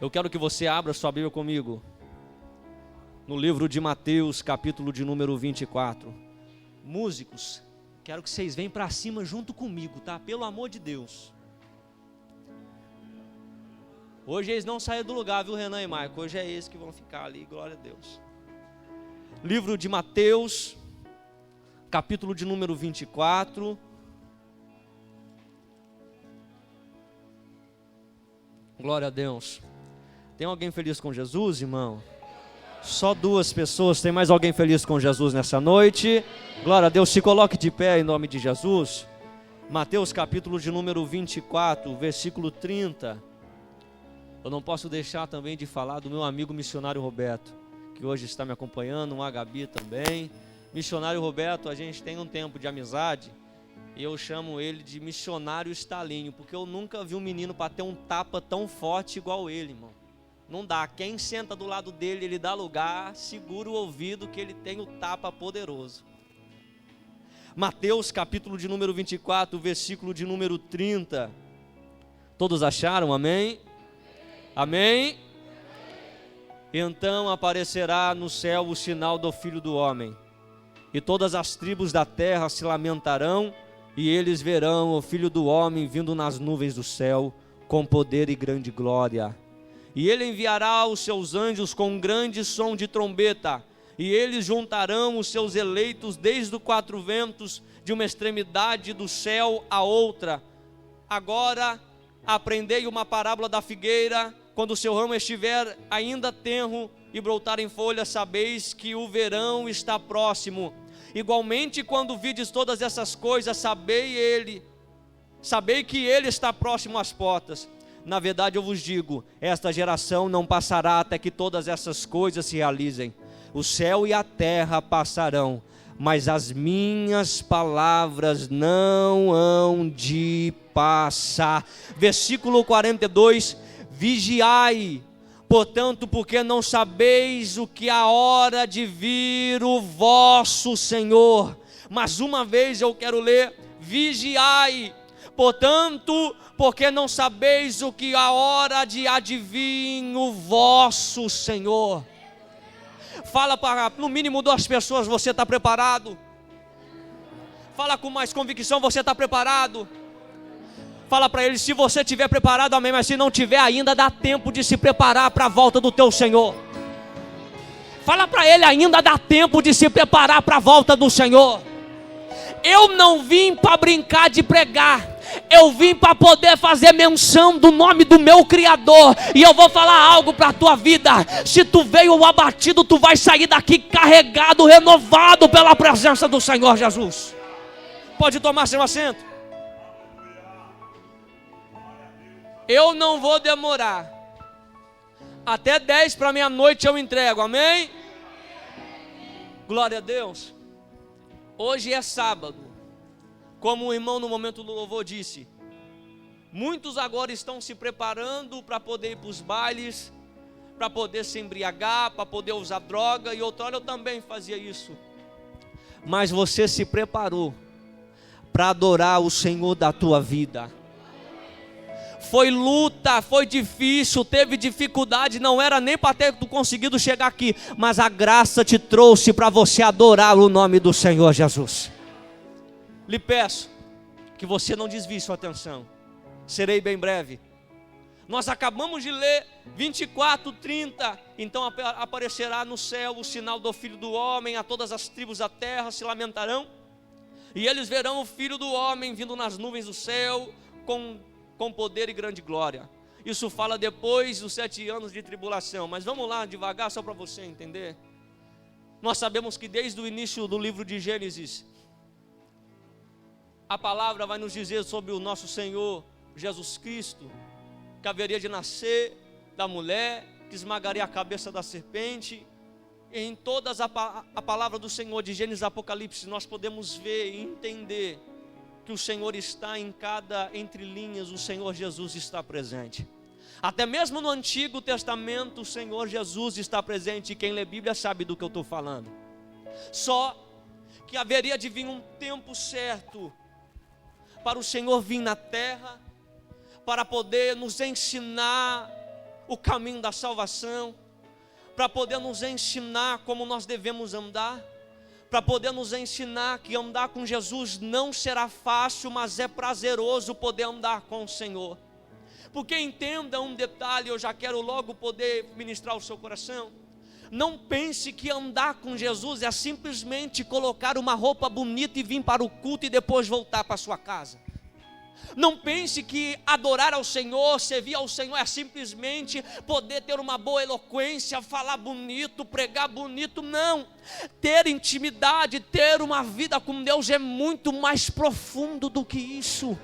Eu quero que você abra sua Bíblia comigo no livro de Mateus, capítulo de número 24. Músicos, quero que vocês venham para cima junto comigo, tá? Pelo amor de Deus. Hoje eles não saíram do lugar, viu, Renan e Marco? Hoje é eles que vão ficar ali, glória a Deus. Livro de Mateus, capítulo de número 24. Glória a Deus. Tem alguém feliz com Jesus, irmão? Só duas pessoas. Tem mais alguém feliz com Jesus nessa noite? Glória a Deus. Se coloque de pé em nome de Jesus. Mateus capítulo de número 24, versículo 30. Eu não posso deixar também de falar do meu amigo missionário Roberto, que hoje está me acompanhando, um Gabi também. Missionário Roberto, a gente tem um tempo de amizade e eu chamo ele de missionário estalinho, porque eu nunca vi um menino para ter um tapa tão forte igual ele, irmão. Não dá, quem senta do lado dele, ele dá lugar, segura o ouvido que ele tem o tapa poderoso. Mateus capítulo de número 24, versículo de número 30. Todos acharam? Amém? Amém? Então aparecerá no céu o sinal do Filho do Homem, e todas as tribos da terra se lamentarão, e eles verão o Filho do Homem vindo nas nuvens do céu, com poder e grande glória. E ele enviará os seus anjos com um grande som de trombeta, e eles juntarão os seus eleitos desde os quatro ventos, de uma extremidade do céu à outra. Agora aprendei uma parábola da figueira. Quando o seu ramo estiver ainda tenro e brotar em folhas, sabeis que o verão está próximo. Igualmente, quando vides todas essas coisas, sabei que ele está próximo às portas. Na verdade eu vos digo, esta geração não passará até que todas essas coisas se realizem. O céu e a terra passarão, mas as minhas palavras não hão de passar. Versículo 42, vigiai, portanto, porque não sabeis o que a hora de vir o vosso Senhor. Mais uma vez eu quero ler, vigiai, portanto, porque não sabeis o que a hora de advir o vosso Senhor. Fala para no mínimo duas pessoas, você está preparado? Fala com mais convicção, você está preparado? Fala para ele, se você estiver preparado, amém, mas se não tiver ainda, dá tempo de se preparar para a volta do teu Senhor. Fala para ele, ainda dá tempo de se preparar para a volta do Senhor. Eu não vim para brincar de pregar, eu vim para poder fazer menção do nome do meu Criador. E eu vou falar algo para a tua vida. Se tu veio abatido, tu vai sair daqui carregado, renovado pela presença do Senhor Jesus. Pode tomar seu assento. Eu não vou demorar. Até 10 para meia-noite eu entrego, amém? Glória a Deus. Hoje é sábado. Como o irmão no momento do louvor disse, muitos agora estão se preparando para poder ir para os bailes, para poder se embriagar, para poder usar droga, e outrora eu também fazia isso. Mas você se preparou para adorar o Senhor da tua vida. Foi luta, foi difícil, teve dificuldade, não era nem para ter conseguido chegar aqui, mas a graça te trouxe para você adorar o nome do Senhor Jesus. Lhe peço que você não desvie sua atenção, serei bem breve. Nós acabamos de ler 24, 30, então aparecerá no céu o sinal do Filho do Homem, a todas as tribos da terra se lamentarão, e eles verão o Filho do Homem vindo nas nuvens do céu, com poder e grande glória. Isso fala depois dos 7 anos de tribulação, mas vamos lá devagar só para você entender. Nós sabemos que desde o início do livro de Gênesis, a palavra vai nos dizer sobre o nosso Senhor Jesus Cristo, que haveria de nascer da mulher, que esmagaria a cabeça da serpente. E em todas a palavra do Senhor de Gênesis e Apocalipse, nós podemos ver e entender que o Senhor está em cada entrelinhas, o Senhor Jesus está presente. Até mesmo no Antigo Testamento, o Senhor Jesus está presente, e quem lê Bíblia sabe do que eu estou falando. Só que haveria de vir um tempo certo para o Senhor vir na terra, para poder nos ensinar o caminho da salvação, para poder nos ensinar como nós devemos andar, para poder nos ensinar que andar com Jesus não será fácil, mas é prazeroso poder andar com o Senhor. Porque entenda um detalhe, eu já quero logo poder ministrar o seu coração. Não pense que andar com Jesus é simplesmente colocar uma roupa bonita e vir para o culto e depois voltar para a sua casa. Não pense que adorar ao Senhor, servir ao Senhor é simplesmente poder ter uma boa eloquência, falar bonito, pregar bonito. Não, ter intimidade, ter uma vida com Deus é muito mais profundo do que isso.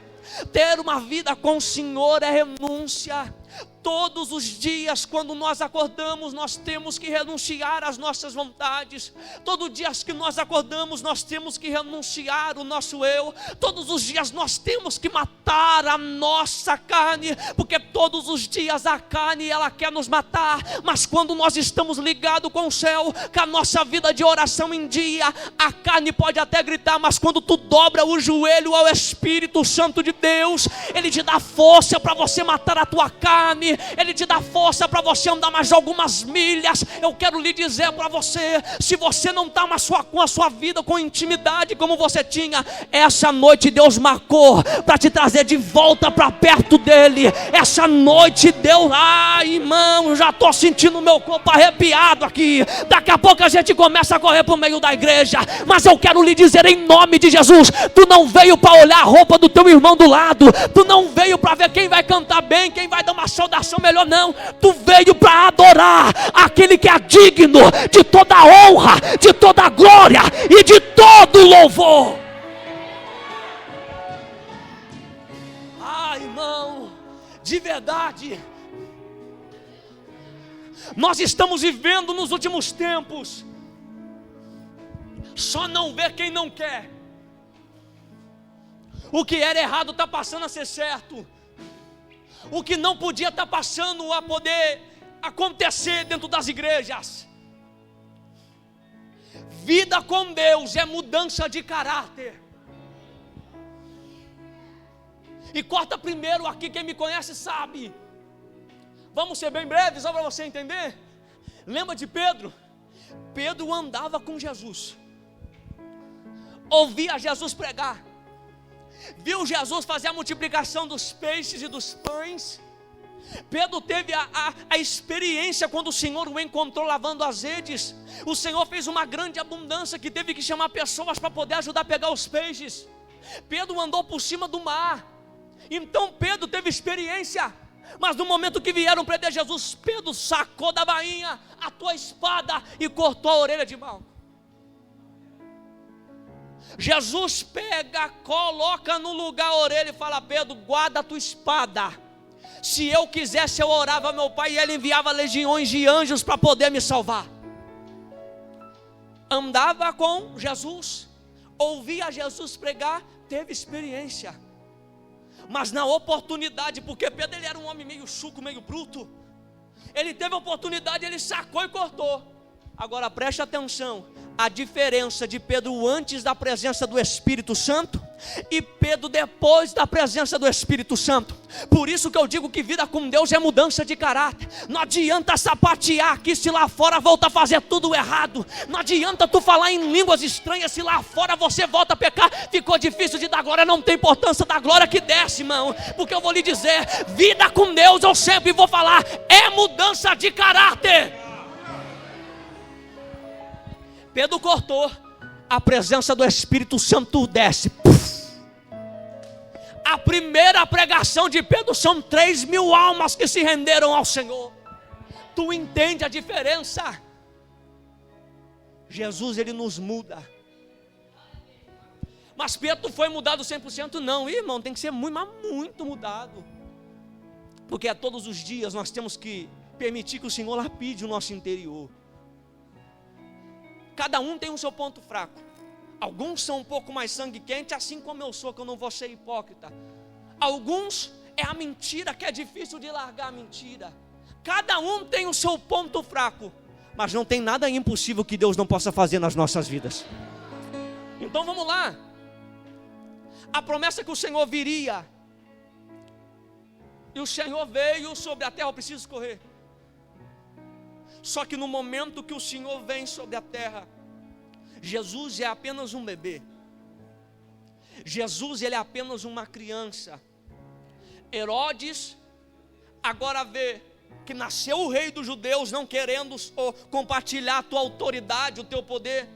Ter uma vida com o Senhor é renúncia. Todos os dias, quando nós acordamos, nós temos que renunciar às nossas vontades. Todos os dias que nós acordamos, nós temos que renunciar o nosso eu. Todos os dias nós temos que matar a nossa carne, porque todos os dias a carne ela quer nos matar. Mas quando nós estamos ligados com o céu, com a nossa vida de oração em dia, a carne pode até gritar, mas quando tu dobra o joelho ao Espírito Santo de Deus, Ele te dá força para você matar a tua carne. Ele te dá força para você andar mais algumas milhas. Eu quero lhe dizer para você, se você não está mais com a sua vida com intimidade como você tinha, essa noite Deus marcou para te trazer de volta para perto dele. Essa noite Deus, irmão, eu já estou sentindo o meu corpo arrepiado aqui. Daqui a pouco a gente começa a correr para o meio da igreja. Mas eu quero lhe dizer em nome de Jesus, tu não veio para olhar a roupa do teu irmão do lado, tu não veio para ver quem vai cantar bem, quem vai dar uma saudação melhor, não. Tu veio para adorar aquele que é digno de toda a honra, de toda a glória e de todo o louvor. Irmão, de verdade, nós estamos vivendo nos últimos tempos. Só não vê quem não quer. O que era errado está passando a ser certo. O que não podia estar passando a poder acontecer dentro das igrejas. Vida com Deus é mudança de caráter. E corta primeiro aqui, quem me conhece sabe. Vamos ser bem breves, só para você entender. Lembra de Pedro? Pedro andava com Jesus, ouvia Jesus pregar, viu Jesus fazer a multiplicação dos peixes e dos pães. Pedro teve a experiência quando o Senhor o encontrou lavando as redes. O Senhor fez uma grande abundância que teve que chamar pessoas para poder ajudar a pegar os peixes. Pedro andou por cima do mar. Então Pedro teve experiência. Mas no momento que vieram prender Jesus, Pedro sacou da bainha a tua espada e cortou a orelha de Malco. Jesus pega, coloca no lugar a orelha e fala: Pedro, guarda a tua espada. Se eu quisesse, eu orava ao meu Pai e Ele enviava legiões de anjos para poder me salvar. Andava com Jesus, ouvia Jesus pregar, teve experiência. Mas na oportunidade, porque Pedro ele era um homem meio chuco, meio bruto, ele teve a oportunidade, ele sacou e cortou. Agora preste atenção, a diferença de Pedro antes da presença do Espírito Santo e Pedro depois da presença do Espírito Santo. Por isso que eu digo que vida com Deus é mudança de caráter. Não adianta sapatear aqui se lá fora volta a fazer tudo errado. Não adianta tu falar em línguas estranhas se lá fora você volta a pecar. Ficou difícil de dar glória, não tem importância da glória que desce, irmão. Porque eu vou lhe dizer, vida com Deus, eu sempre vou falar, é mudança de caráter. Pedro cortou, a presença do Espírito Santo desce. A primeira pregação de Pedro são 3.000 almas que se renderam ao Senhor. Tu entende a diferença? Jesus ele nos muda. Mas Pedro foi mudado 100%? Não, irmão, tem que ser muito, mas muito mudado. Porque a todos os dias nós temos que permitir que o Senhor lapide o nosso interior. Cada um tem o seu ponto fraco. Alguns são um pouco mais sangue quente, assim como eu sou, que eu não vou ser hipócrita. Alguns é a mentira, que é difícil de largar a mentira. Cada um tem o seu ponto fraco. Mas não tem nada impossível que Deus não possa fazer nas nossas vidas. Então vamos lá. A promessa que o Senhor viria. E o Senhor veio sobre a terra, eu preciso correr. Só que no momento que o Senhor vem sobre a terra, Jesus é apenas um bebê. Jesus, ele é apenas uma criança. Herodes agora vê que nasceu o rei dos judeus, não querendo compartilhar a tua autoridade, o teu poder.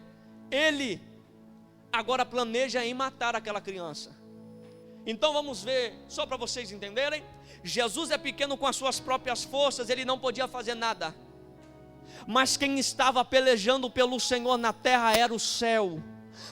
Ele agora planeja em matar aquela criança. Então vamos ver, só para vocês entenderem. Jesus é pequeno com as suas próprias forças, ele não podia fazer nada. Mas quem estava pelejando pelo Senhor na terra era o céu.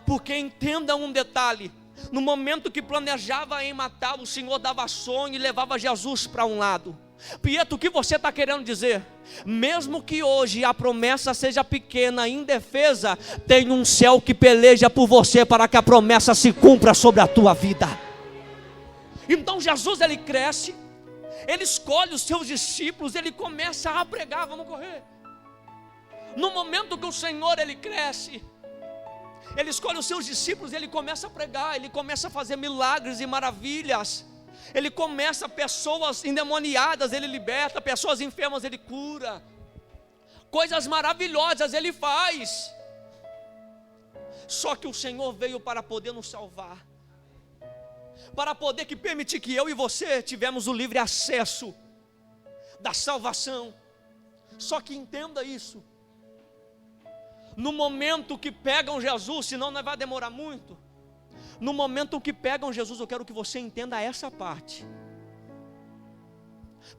Porque entenda um detalhe: no momento que planejava em matar, o Senhor dava sonho e levava Jesus para um lado. Pietro, o que você está querendo dizer? Mesmo que hoje a promessa seja pequena, indefesa, tem um céu que peleja por você para que a promessa se cumpra sobre a tua vida. Então Jesus, ele cresce, ele escolhe os seus discípulos, ele começa a pregar. Vamos correr. No momento que o Senhor, ele cresce, ele escolhe os seus discípulos, ele começa a pregar, ele começa a fazer milagres e maravilhas. Ele começa, pessoas endemoniadas ele liberta, pessoas enfermas ele cura, coisas maravilhosas ele faz. Só que o Senhor veio para poder nos salvar, para poder permitir que eu e você tivemos o livre acesso da salvação. Só que entenda isso: no momento que pegam Jesus, senão não vai demorar muito. No momento que pegam Jesus, eu quero que você entenda essa parte,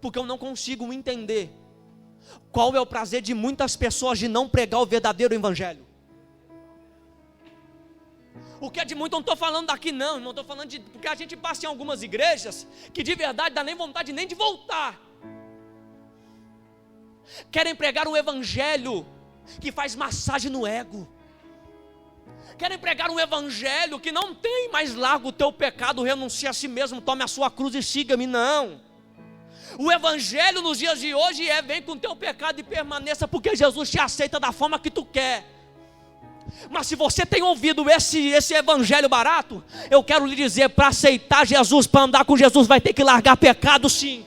porque eu não consigo entender qual é o prazer de muitas pessoas de não pregar o verdadeiro evangelho. O que é de muito, eu não estou falando daqui não estou falando de, porque a gente passa em algumas igrejas que de verdade dá nem vontade nem de voltar. Querem pregar um evangelho que faz massagem no ego. Querem pregar um evangelho que não tem mais: larga o teu pecado, renuncia a si mesmo, tome a sua cruz e siga-me. Não. O evangelho nos dias de hoje vem com o teu pecado e permaneça, porque Jesus te aceita da forma que tu quer. Mas se você tem ouvido esse evangelho barato, eu quero lhe dizer: para aceitar Jesus, para andar com Jesus, vai ter que largar pecado sim,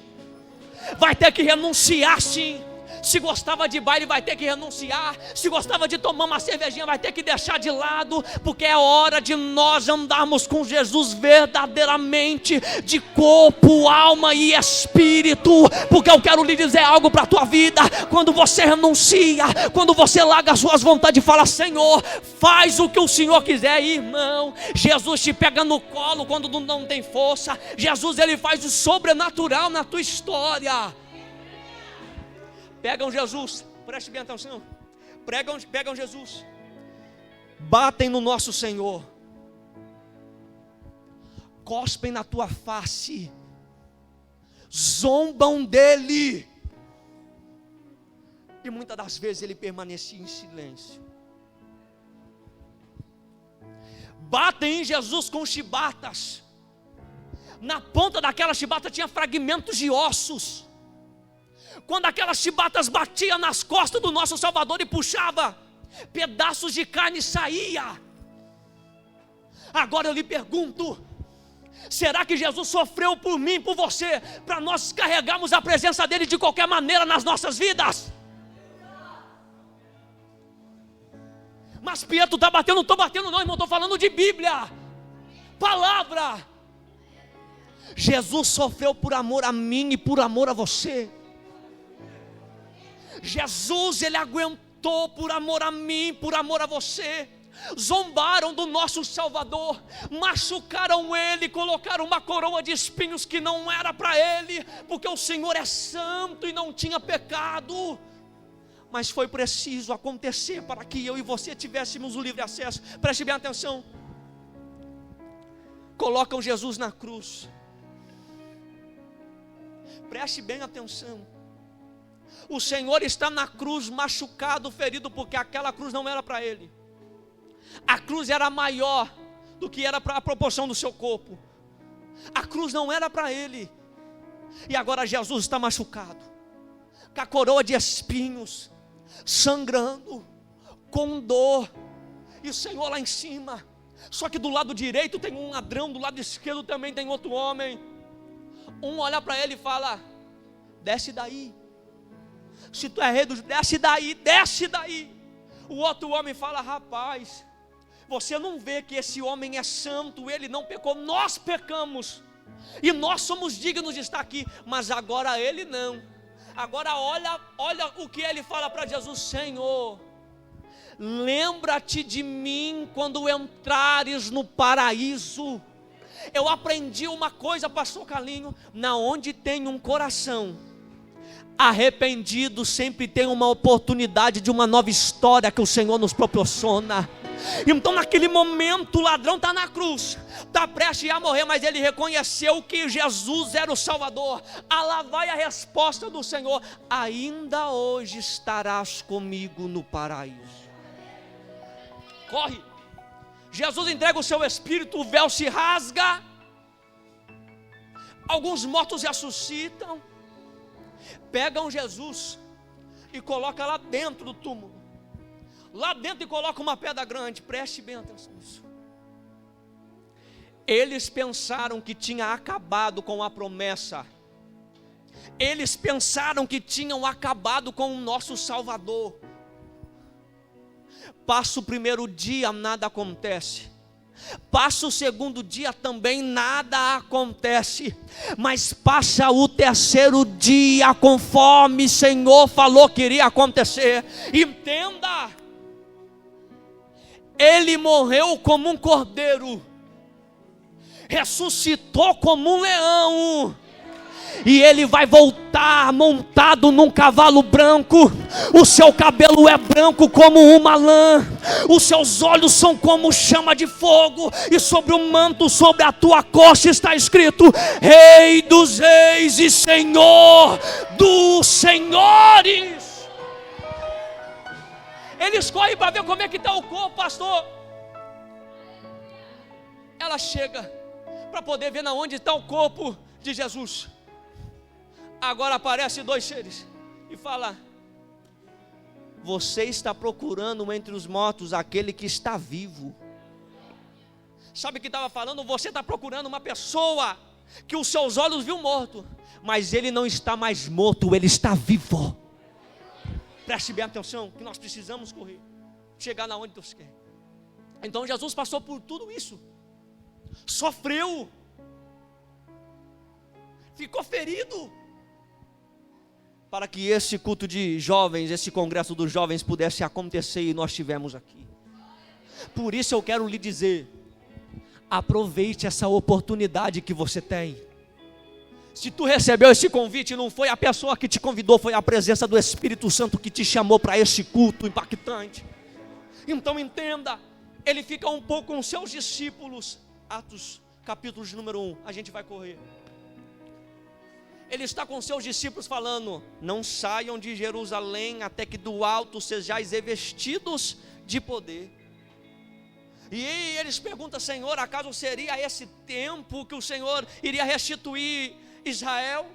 vai ter que renunciar sim. Se gostava de baile, vai ter que renunciar. Se gostava de tomar uma cervejinha, vai ter que deixar de lado. Porque é hora de nós andarmos com Jesus verdadeiramente, de corpo, alma e espírito. Porque eu quero lhe dizer algo para a tua vida: quando você renuncia, quando você larga as suas vontades e fala: Senhor, faz o que o Senhor quiser, irmão, Jesus te pega no colo quando não tem força. Jesus, ele faz o sobrenatural na tua história. Pegam Jesus, preste bem atenção, pegam Jesus, batem no nosso Senhor, cospem na tua face, zombam dele, e muitas das vezes ele permanecia em silêncio. Batem em Jesus com chibatas, na ponta daquela chibata tinha fragmentos de ossos. Quando aquelas chibatas batiam nas costas do nosso Salvador e puxava, pedaços de carne saía. Agora eu lhe pergunto: será que Jesus sofreu por mim, por você, para nós carregarmos a presença dele de qualquer maneira nas nossas vidas? Mas Pietro está batendo, não estou batendo não, irmão, estou falando de Bíblia, palavra. Jesus sofreu por amor a mim e por amor a você. Jesus, ele aguentou por amor a mim, por amor a você. Zombaram do nosso Salvador, machucaram ele, colocaram uma coroa de espinhos que não era para ele, porque o Senhor é santo e não tinha pecado. Mas foi preciso acontecer para que eu e você tivéssemos o livre acesso. Preste bem atenção. Colocam Jesus na cruz. Preste bem atenção. O Senhor está na cruz, machucado, ferido, porque aquela cruz não era para ele. A cruz era maior do que era para a proporção do seu corpo. A cruz não era para ele. E agora Jesus está machucado, com a coroa de espinhos, sangrando, com dor, e o Senhor lá em cima. Só que do lado direito tem um ladrão, do lado esquerdo também tem outro homem. Um olha para ele e fala: desce daí. Se tu é rei dos... desce daí, desce daí. O outro homem fala: rapaz, você não vê que esse homem é santo, ele não pecou, nós pecamos, e nós somos dignos de estar aqui, mas agora ele não. Agora olha o que ele fala para Jesus: Senhor, lembra-te de mim quando entrares no paraíso. Eu aprendi uma coisa, pastor Carlinho: na onde tem um coração arrependido, sempre tem uma oportunidade de uma nova história que o Senhor nos proporciona. Então naquele momento o ladrão está na cruz, está prestes a morrer, mas ele reconheceu que Jesus era o Salvador. Lá vai a resposta do Senhor: ainda hoje estarás comigo no paraíso. Corre. Jesus entrega o seu espírito, o véu se rasga, alguns mortos ressuscitam, pegam Jesus e colocam lá dentro do túmulo, lá dentro, e colocam uma pedra grande. Preste bem atenção nisso. Eles pensaram que tinha acabado com a promessa, eles pensaram que tinham acabado com o nosso Salvador. Passa o primeiro dia, nada acontece. Passa o segundo dia, também nada acontece. Mas passa o terceiro dia, conforme o Senhor falou que iria acontecer. Entenda, ele morreu como um cordeiro, ressuscitou como um leão, e ele vai voltar montado num cavalo branco. O seu cabelo é branco como uma lã, os seus olhos são como chama de fogo, e sobre o manto, sobre a tua costa está escrito: Rei dos reis e Senhor dos senhores. Eles correm para ver como é que está o corpo, pastor. Ela chega para poder ver na onde está o corpo de Jesus. Agora aparecem dois seres e fala: você está procurando entre os mortos aquele que está vivo. Sabe o que estava falando? Você está procurando uma pessoa que os seus olhos viu morto, mas ele não está mais morto, ele está vivo. Preste bem atenção, que nós precisamos correr, chegar na onde Deus quer. Então Jesus passou por tudo isso, sofreu, ficou ferido, para que esse culto de jovens, esse congresso dos jovens pudesse acontecer, e nós estivemos aqui. Por isso eu quero lhe dizer: aproveite essa oportunidade que você tem. Se tu recebeu esse convite, não foi a pessoa que te convidou, foi a presença do Espírito Santo que te chamou para esse culto impactante. Então entenda, ele fica um pouco com seus discípulos. Atos capítulo de número 1, a gente vai correr. Ele está com seus discípulos falando: não saiam de Jerusalém até que do alto sejais revestidos de poder. E eles perguntam: Senhor, acaso seria esse tempo que o Senhor iria restituir Israel?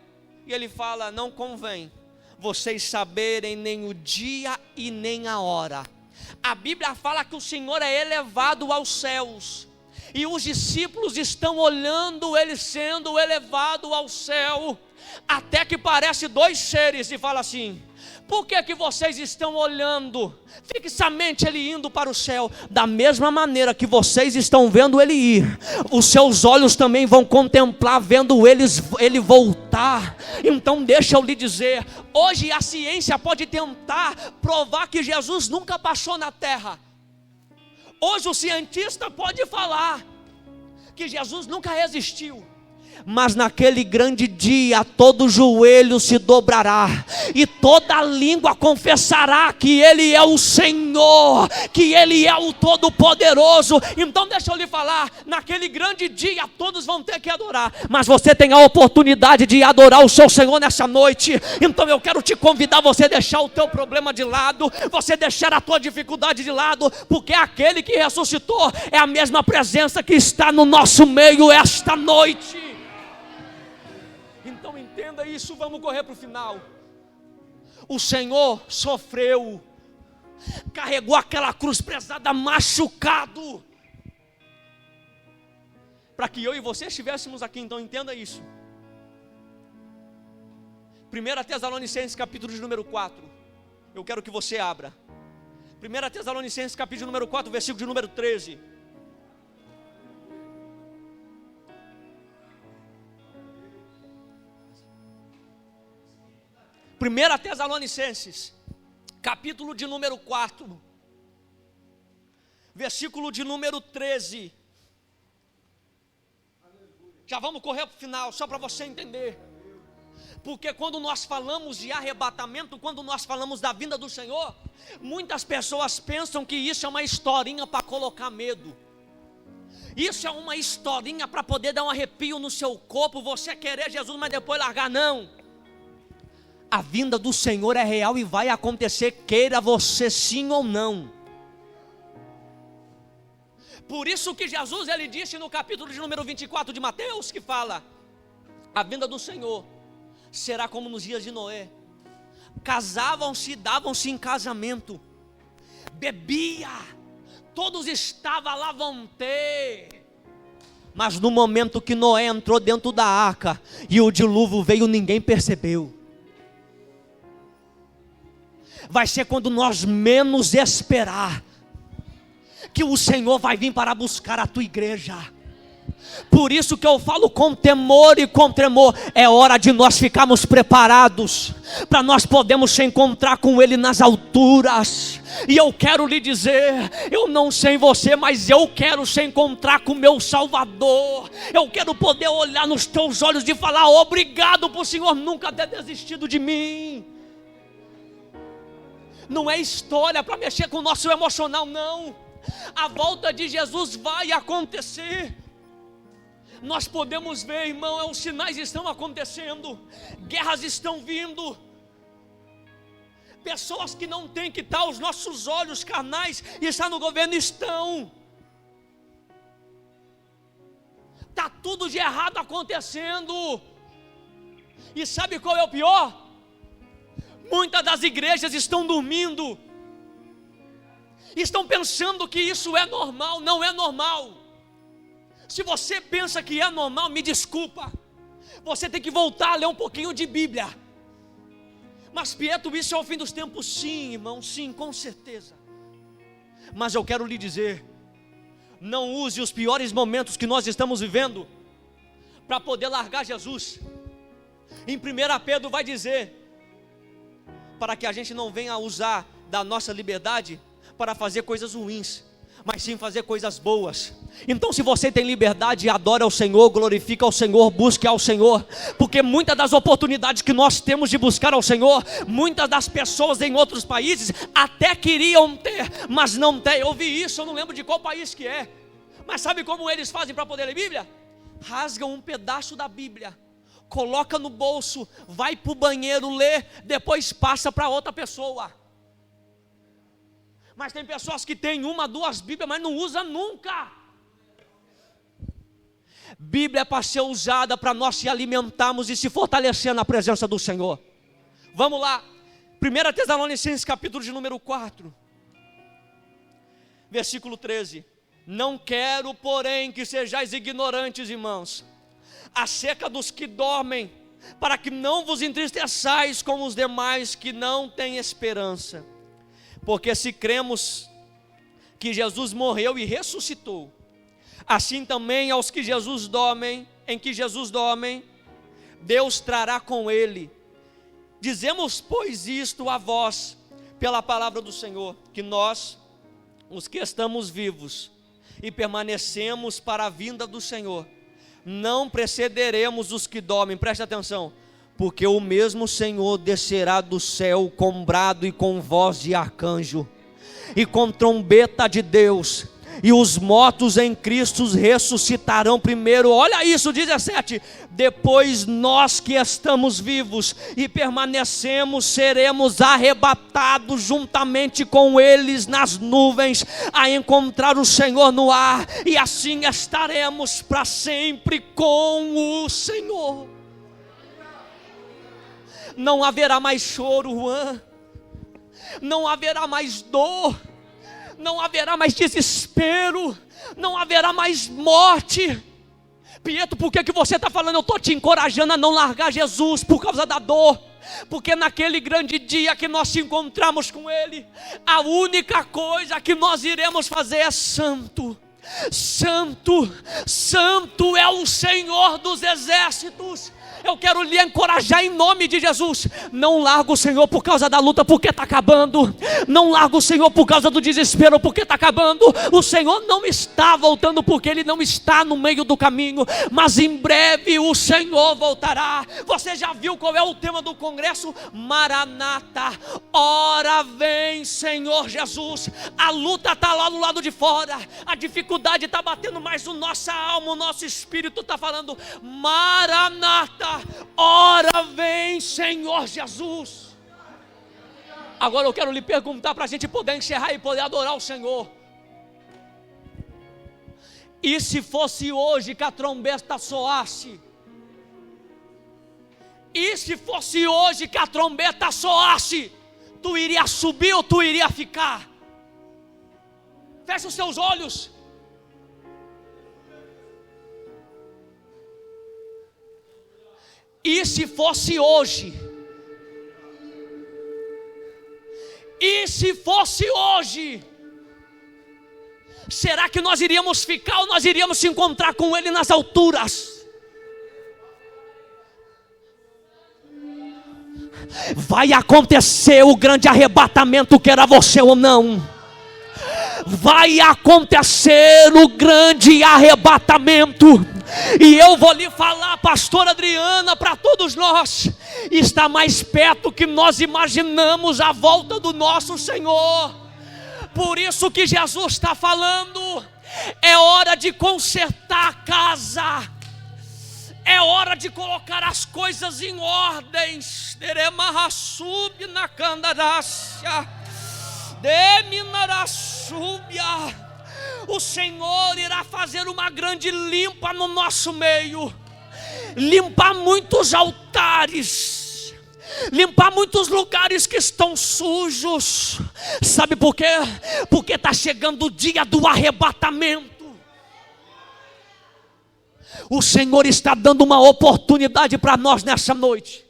E ele fala: não convém vocês saberem nem o dia e nem a hora. A Bíblia fala que o Senhor é elevado aos céus, e os discípulos estão olhando ele sendo elevado ao céu, até que parece dois seres e fala assim: por que vocês estão olhando fixamente ele indo para o céu? Da mesma maneira que vocês estão vendo ele ir, os seus olhos também vão contemplar vendo ele voltar. Então deixa eu lhe dizer, hoje a ciência pode tentar provar que Jesus nunca passou na terra. Hoje o cientista pode falar que Jesus nunca existiu. Mas naquele grande dia todo joelho se dobrará e toda língua confessará que Ele é o Senhor, que Ele é o Todo-Poderoso. Então deixa eu lhe falar, naquele grande dia todos vão ter que adorar, mas você tem a oportunidade de adorar o seu Senhor nessa noite. Então eu quero te convidar, você deixar o teu problema de lado, você deixar a tua dificuldade de lado, porque aquele que ressuscitou é a mesma presença que está no nosso meio esta noite. Então entenda isso, vamos correr para o final. O Senhor sofreu, carregou aquela cruz pesada, machucado, para que eu e você estivéssemos aqui. Então entenda isso, 1 Tessalonicenses capítulo de número 4. Eu quero que você abra. 1 Tessalonicenses capítulo de número 4, versículo de número 13. Primeira Tessalonicenses, capítulo de número 4, versículo de número 13. Já vamos correr para o final, só para você entender. Porque quando nós falamos de arrebatamento, quando nós falamos da vinda do Senhor, muitas pessoas pensam que isso é uma historinha para colocar medo. Isso é uma historinha para poder dar um arrepio no seu corpo, você querer Jesus, mas depois largar. Não. A vinda do Senhor é real e vai acontecer, queira você sim ou não. Por isso que Jesus, ele disse no capítulo de número 24 de Mateus, que fala: a vinda do Senhor será como nos dias de Noé. Casavam-se, davam-se em casamento, bebia, todos estavam lá vão ter. Mas no momento que Noé entrou dentro da arca e o dilúvio veio, ninguém percebeu. Vai ser quando nós menos esperar que o Senhor vai vir para buscar a tua igreja. Por isso que eu falo com temor e com tremor. É hora de nós ficarmos preparados para nós podermos se encontrar com Ele nas alturas. E eu quero lhe dizer, eu não sei você, mas eu quero se encontrar com meu Salvador. Eu quero poder olhar nos teus olhos e falar: obrigado por o Senhor nunca ter desistido de mim. Não é história para mexer com o nosso emocional, não. A volta de Jesus vai acontecer. Nós podemos ver, irmão, os sinais estão acontecendo, guerras estão vindo, pessoas que não têm que estar os nossos olhos carnais e estar no governo estão. Está tudo de errado acontecendo. E sabe qual é o pior? Muitas das igrejas estão dormindo, estão pensando que isso é normal. Não é normal. Se você pensa que é normal, me desculpa, você tem que voltar a ler um pouquinho de Bíblia. Mas Pietro, isso é o fim dos tempos? Sim, irmão, sim, com certeza. Mas eu quero lhe dizer, não use os piores momentos que nós estamos vivendo para poder largar Jesus. Em 1 Pedro vai dizer, para que a gente não venha a usar da nossa liberdade para fazer coisas ruins, mas sim fazer coisas boas. Então, se você tem liberdade, adora ao Senhor, glorifica ao Senhor, busque ao Senhor, porque muitas das oportunidades que nós temos de buscar ao Senhor, muitas das pessoas em outros países até queriam ter, mas não tem. Eu vi isso, eu não lembro de qual país que é, mas sabe como eles fazem para poder ler Bíblia? Rasgam um pedaço da Bíblia, coloca no bolso, vai para o banheiro, lê, depois passa para outra pessoa. Mas tem pessoas que têm 1, 2 Bíblias, mas não usa nunca. Bíblia é para ser usada para nós se alimentarmos e se fortalecer na presença do Senhor. Vamos lá, 1 Tessalonicenses capítulo de número 4, versículo 13. Não quero, porém, que sejais ignorantes, irmãos, acerca dos que dormem, para que não vos entristeçais como os demais que não têm esperança. Porque se cremos que Jesus morreu e ressuscitou, assim também aos que Jesus dormem, em que Jesus dormem, Deus trará com ele. Dizemos, pois, isto a vós, pela palavra do Senhor, que nós, os que estamos vivos e permanecemos para a vinda do Senhor, não precederemos os que dormem. Preste atenção, porque o mesmo Senhor descerá do céu com brado e com voz de arcanjo e com trombeta de Deus, e os mortos em Cristo ressuscitarão primeiro. Olha isso, 17. Depois nós que estamos vivos e permanecemos, seremos arrebatados juntamente com eles nas nuvens, a encontrar o Senhor no ar, e assim estaremos para sempre com o Senhor. Não haverá mais choro, Juan. Não haverá mais dor. Não haverá mais desespero. Não haverá mais morte. Pietro, por que você está falando? Eu estou te encorajando a não largar Jesus por causa da dor. Porque naquele grande dia que nós se encontramos com Ele, a única coisa que nós iremos fazer é santo. Santo, santo é o Senhor dos exércitos. Eu quero lhe encorajar em nome de Jesus. Não larga o Senhor por causa da luta, porque está acabando. Não larga o Senhor por causa do desespero, porque está acabando. O Senhor não está voltando, porque Ele não está no meio do caminho. Mas em breve o Senhor voltará. Você já viu qual é o tema do congresso? Maranata, ora vem Senhor Jesus. A luta está lá do lado de fora. A dificuldade está batendo mais na nossa alma. O nosso espírito está falando: Maranata, ora vem Senhor Jesus. Agora eu quero lhe perguntar, para a gente poder encerrar e poder adorar o Senhor: e se fosse hoje que a trombeta soasse? E se fosse hoje que a trombeta soasse, tu iria subir ou tu iria ficar? Feche os seus olhos. E se fosse hoje? E se fosse hoje? Será que nós iríamos ficar ou nós iríamos se encontrar com Ele nas alturas? Vai acontecer o grande arrebatamento, queira você ou não. Vai acontecer o grande arrebatamento. E eu vou lhe falar, pastora Adriana, para todos nós, está mais perto que nós imaginamos a volta do nosso Senhor. Por isso que Jesus está falando: é hora de consertar a casa, é hora de colocar as coisas em ordens. O Senhor irá fazer uma grande limpa no nosso meio, limpar muitos altares, limpar muitos lugares que estão sujos. Sabe por quê? Porque está chegando o dia do arrebatamento. O Senhor está dando uma oportunidade para nós nessa noite.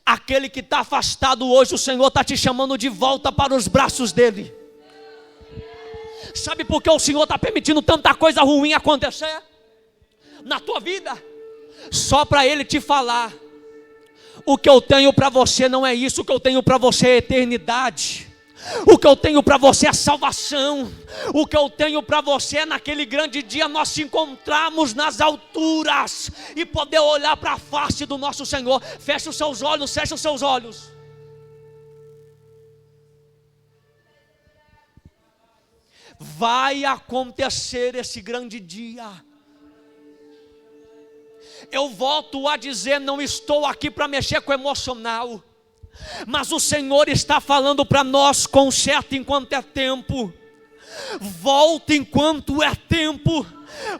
Aquele que está afastado hoje, o Senhor está te chamando de volta para os braços dEle. Sabe por que o Senhor está permitindo tanta coisa ruim acontecer na tua vida? Só para Ele te falar: o que eu tenho para você não é isso, o que eu tenho para você é eternidade. O que eu tenho para você é salvação. O que eu tenho para você é naquele grande dia nós se encontrarmos nas alturas e poder olhar para a face do nosso Senhor. Feche os seus olhos, feche os seus olhos. Vai acontecer esse grande dia. Eu volto a dizer, não estou aqui para mexer com o emocional, mas o Senhor está falando para nós: conserte enquanto é tempo, volta enquanto é tempo,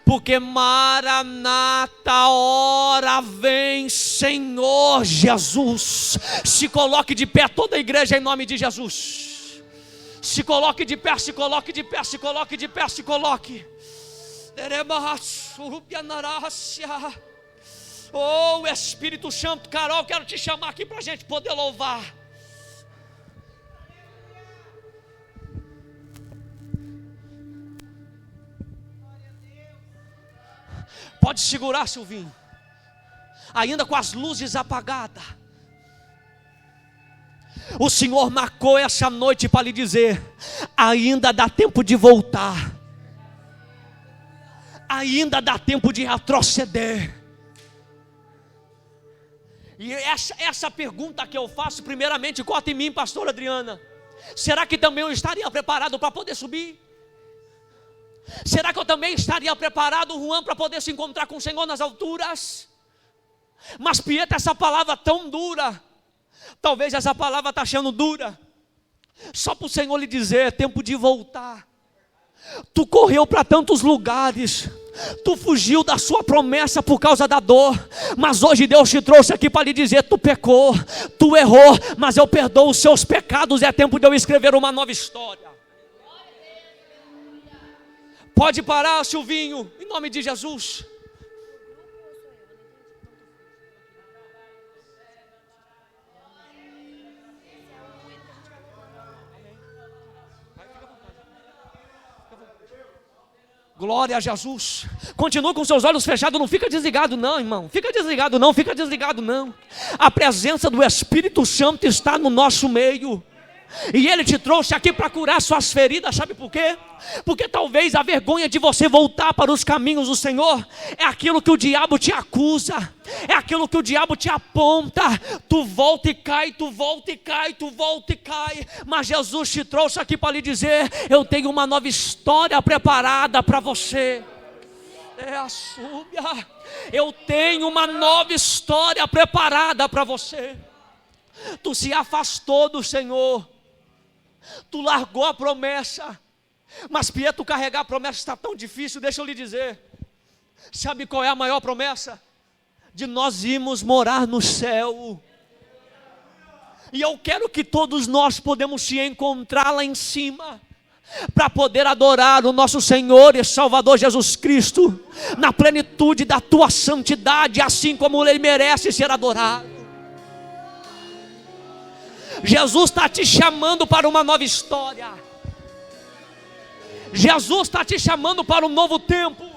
porque Maranata, ora vem Senhor Jesus. Se coloque de pé toda a igreja em nome de Jesus. Se coloque de pé, se coloque de pé, se coloque de pé, se coloque. Oh, Espírito Santo, Carol, quero te chamar aqui para a gente poder louvar. Pode segurar, Silvinho. Ainda com as luzes apagadas, o Senhor marcou essa noite para lhe dizer: ainda dá tempo de voltar, ainda dá tempo de retroceder. E essa pergunta que eu faço, primeiramente, corta em mim, pastora Adriana: será que também eu estaria preparado para poder subir? Será que eu também estaria preparado, Juan, para poder se encontrar com o Senhor nas alturas? Mas Pietro, essa palavra tão dura, talvez essa palavra está achando dura, só para o Senhor lhe dizer: é tempo de voltar. Tu correu para tantos lugares, tu fugiu da sua promessa por causa da dor, mas hoje Deus te trouxe aqui para lhe dizer: tu pecou, tu errou, mas eu perdoo os seus pecados. É tempo de eu escrever uma nova história. Pode parar, Silvinho, em nome de Jesus. Glória a Jesus. Continua com seus olhos fechados, não fica desligado não, irmão. Fica desligado não, fica desligado não. A presença do Espírito Santo está no nosso meio. E Ele te trouxe aqui para curar suas feridas, sabe por quê? Porque talvez a vergonha de você voltar para os caminhos do Senhor é aquilo que o diabo te acusa, é aquilo que o diabo te aponta. Tu volta e cai, tu volta e cai, tu volta e cai. Mas Jesus te trouxe aqui para lhe dizer: eu tenho uma nova história preparada para você. É a súbia. Eu tenho uma nova história preparada para você. Tu se afastou do Senhor, tu largou a promessa. Mas Pietro, carregar a promessa está tão difícil. Deixa eu lhe dizer, sabe qual é a maior promessa? De nós irmos morar no céu. E eu quero que todos nós podemos se encontrar lá em cima, para poder adorar o nosso Senhor e Salvador Jesus Cristo, na plenitude da tua santidade, assim como Ele merece ser adorado. Jesus está te chamando para uma nova história. Jesus está te chamando para um novo tempo.